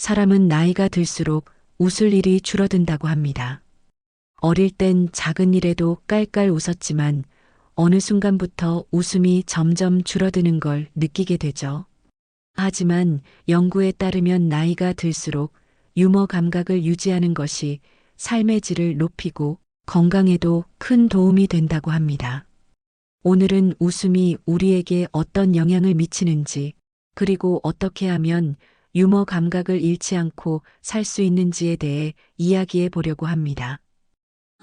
사람은 나이가 들수록 웃을 일이 줄어든다고 합니다. 어릴 땐 작은 일에도 깔깔 웃었지만 어느 순간부터 웃음이 점점 줄어드는 걸 느끼게 되죠. 하지만 연구에 따르면 나이가 들수록 유머 감각을 유지하는 것이 삶의 질을 높이고 건강에도 큰 도움이 된다고 합니다. 오늘은 웃음이 우리에게 어떤 영향을 미치는지, 그리고 어떻게 하면 유머 감각을 잃지 않고 살 수 있는지에 대해 이야기해 보려고 합니다.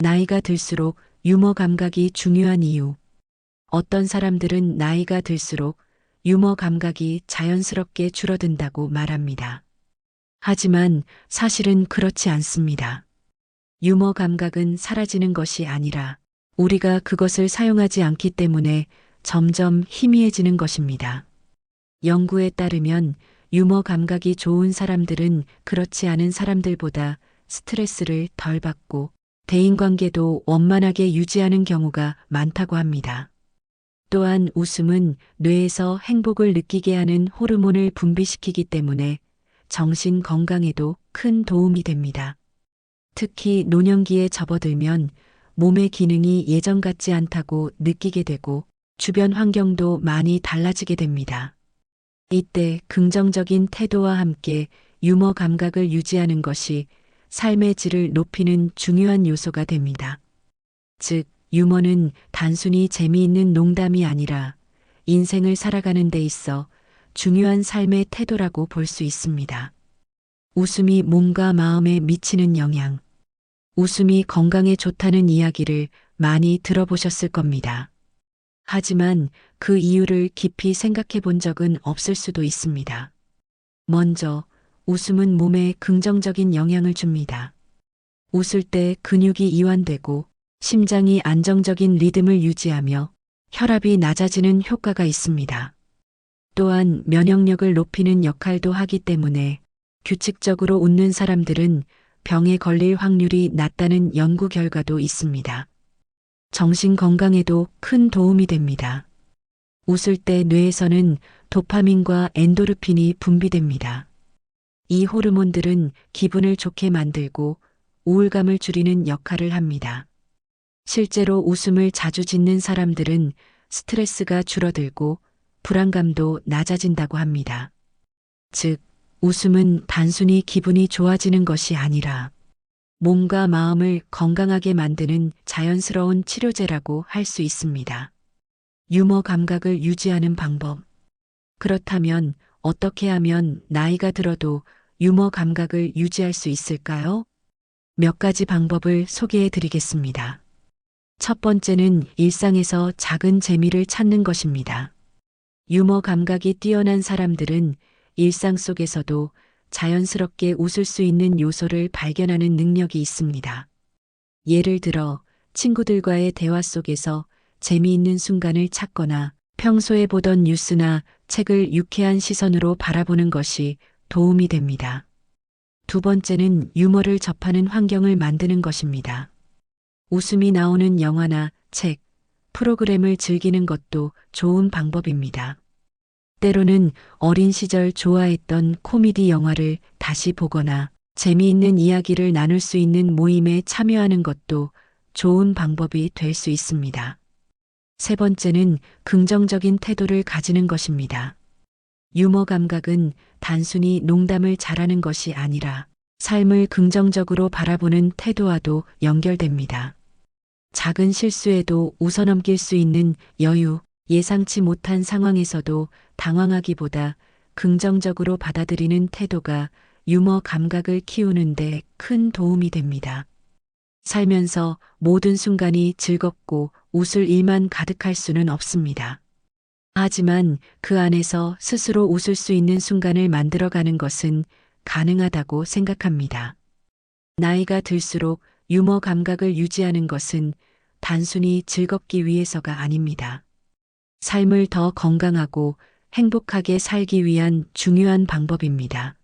나이가 들수록 유머 감각이 중요한 이유. 어떤 사람들은 나이가 들수록 유머 감각이 자연스럽게 줄어든다고 말합니다. 하지만 사실은 그렇지 않습니다. 유머 감각은 사라지는 것이 아니라 우리가 그것을 사용하지 않기 때문에 점점 희미해지는 것입니다. 연구에 따르면 유머 감각이 좋은 사람들은 그렇지 않은 사람들보다 스트레스를 덜 받고 대인관계도 원만하게 유지하는 경우가 많다고 합니다. 또한 웃음은 뇌에서 행복을 느끼게 하는 호르몬을 분비시키기 때문에 정신 건강에도 큰 도움이 됩니다. 특히 노년기에 접어들면 몸의 기능이 예전 같지 않다고 느끼게 되고 주변 환경도 많이 달라지게 됩니다. 이때 긍정적인 태도와 함께 유머 감각을 유지하는 것이 삶의 질을 높이는 중요한 요소가 됩니다. 즉, 유머는 단순히 재미있는 농담이 아니라 인생을 살아가는 데 있어 중요한 삶의 태도라고 볼 수 있습니다. 웃음이 몸과 마음에 미치는 영향. 웃음이 건강에 좋다는 이야기를 많이 들어보셨을 겁니다. 하지만 그 이유를 깊이 생각해 본 적은 없을 수도 있습니다. 먼저, 웃음은 몸에 긍정적인 영향을 줍니다. 웃을 때 근육이 이완되고 심장이 안정적인 리듬을 유지하며 혈압이 낮아지는 효과가 있습니다. 또한 면역력을 높이는 역할도 하기 때문에 규칙적으로 웃는 사람들은 병에 걸릴 확률이 낮다는 연구 결과도 있습니다. 정신 건강에도 큰 도움이 됩니다. 웃을 때 뇌에서는 도파민과 엔도르핀이 분비됩니다. 이 호르몬들은 기분을 좋게 만들고 우울감을 줄이는 역할을 합니다. 실제로 웃음을 자주 짓는 사람들은 스트레스가 줄어들고 불안감도 낮아진다고 합니다. 즉, 웃음은 단순히 기분이 좋아지는 것이 아니라 몸과 마음을 건강하게 만드는 자연스러운 치료제라고 할 수 있습니다. 유머 감각을 유지하는 방법. 그렇다면 어떻게 하면 나이가 들어도 유머 감각을 유지할 수 있을까요? 몇 가지 방법을 소개해 드리겠습니다. 첫 번째는 일상에서 작은 재미를 찾는 것입니다. 유머 감각이 뛰어난 사람들은 일상 속에서도 자연스럽게 웃을 수 있는 요소를 발견하는 능력이 있습니다. 예를 들어 친구들과의 대화 속에서 재미있는 순간을 찾거나 평소에 보던 뉴스나 책을 유쾌한 시선으로 바라보는 것이 도움이 됩니다. 두 번째는 유머를 접하는 환경을 만드는 것입니다. 웃음이 나오는 영화나 책, 프로그램을 즐기는 것도 좋은 방법입니다. 때로는 어린 시절 좋아했던 코미디 영화를 다시 보거나 재미있는 이야기를 나눌 수 있는 모임에 참여하는 것도 좋은 방법이 될 수 있습니다. 세 번째는 긍정적인 태도를 가지는 것입니다. 유머 감각은 단순히 농담을 잘하는 것이 아니라 삶을 긍정적으로 바라보는 태도와도 연결됩니다. 작은 실수에도 웃어넘길 수 있는 여유, 예상치 못한 상황에서도 당황하기보다 긍정적으로 받아들이는 태도가 유머 감각을 키우는 데 큰 도움이 됩니다. 살면서 모든 순간이 즐겁고 웃을 일만 가득할 수는 없습니다. 하지만 그 안에서 스스로 웃을 수 있는 순간을 만들어가는 것은 가능하다고 생각합니다. 나이가 들수록 유머 감각을 유지하는 것은 단순히 즐겁기 위해서가 아닙니다. 삶을 더 건강하고 행복하게 살기 위한 중요한 방법입니다.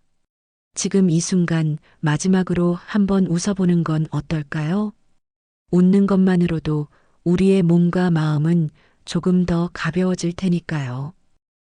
지금 이 순간 마지막으로 한번 웃어보는 건 어떨까요? 웃는 것만으로도 우리의 몸과 마음은 조금 더 가벼워질 테니까요.